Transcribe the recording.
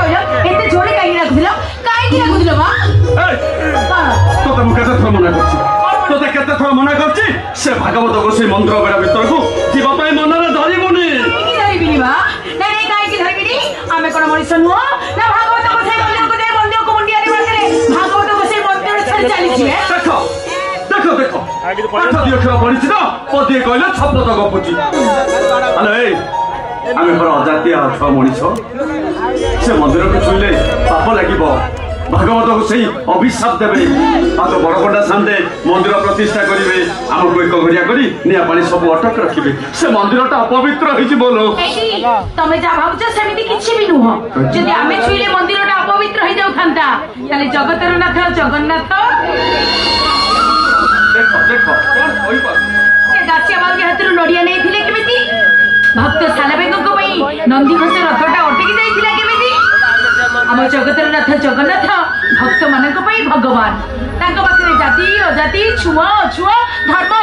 କହିଲ ଏତେ ଜୋରେ କାହିଁକି ରାଗୁଥିଲ ମା ତୋତେ ମୁଁ କେତେ ଥର ମନା କରୁଛି ତୋତେ କେତେ ଥର ମନା କରୁଛି ସେ ଭାଗବତ ଗୋସାଇ ମନ୍ଦିର ବେଢା ଭିତରକୁ ଯିବା ପାଇଁ ମନରେ ଧରିବୁନି ଧରିବିନି ମା ନାଇଁ କାହିଁକି ଧରିବିନି ଆମେ କଣ ମଣିଷ ନୁହଁ ନା ଭାଗବତ ଗୋସାଇ ମନ୍ଦିରକୁ ଯାଇ ମନ୍ଦିରକୁ ମୁଣ୍ଡିଆରେ ମାରିଲେ ଭାଗବତ ଗୋସାଇ ମନ୍ଦିର ଛାଡ଼ି ଚାଲିଛି ଦେଖ ଦେଖ ପାଠ ଦି ଅକ୍ଷର ପଢିଛି ତ ପଦିଏ କହିଲେ ଛପତ ଗପୁଛି ଆଲୋ ଏଇ ଆମେ ପରା ଅଜାତିଆ ଅଛ ମଣିଷ ସେ ମନ୍ଦିରକୁ ଛୁଇଁଲେ ପାପ ଲାଗିବ ଭାଗବତ ଗୋସାଇ ଅଭିଶାପ ଦେବେ ଆଉ ତ ବଡପଣ୍ଡା ସାମନେ ମନ୍ଦିର ପ୍ରତିଷ୍ଠା କରିବେ ଆମକୁ ଏକ ଘରିଆ କରି ନିଆଁ ପାଣି ସବୁ ଅଟକ ରଖିବେ ସେ ମନ୍ଦିରଟା ଅପବିତ୍ର ହେଇଯିବ ଲୋ ତମେ ଯାହା ଭାବୁଛ ସେମିତି କିଛି ବି ନୁହଁ ଯଦି ଆମେ ଛୁଇଁଲେ ମନ୍ଦିରଟା ଅପବିତ୍ର ହେଇଯାଉଥାନ୍ତା ତାହେଲେ ଜଗତର ନାଥ ଜଗନ୍ନାଥ ଦେଖ ଦେଖ କଣ କହିପାରୁ ସେ ଦାସିଆ ବାଉରୀ ହାତରୁ ନଡିଆ ନେଇଥିଲେ କେମିତି ଭକ୍ତ ସାଲବେଗଙ୍କ ପାଇଁ ନନ୍ଦିଘୋଷ ରଥଟା ଅଟକି ଯାଇଥିଲା କେମିତି ଆମ ଜଗତର ନାଥ ଜଗନ୍ନାଥ ଭକ୍ତ ମାନଙ୍କ ପାଇଁ ଭଗବାନ ତାଙ୍କ ପାଖରେ ଜାତି ଅଜାତି ଛୁଆ ଅଛୁଆ ଧର୍ମ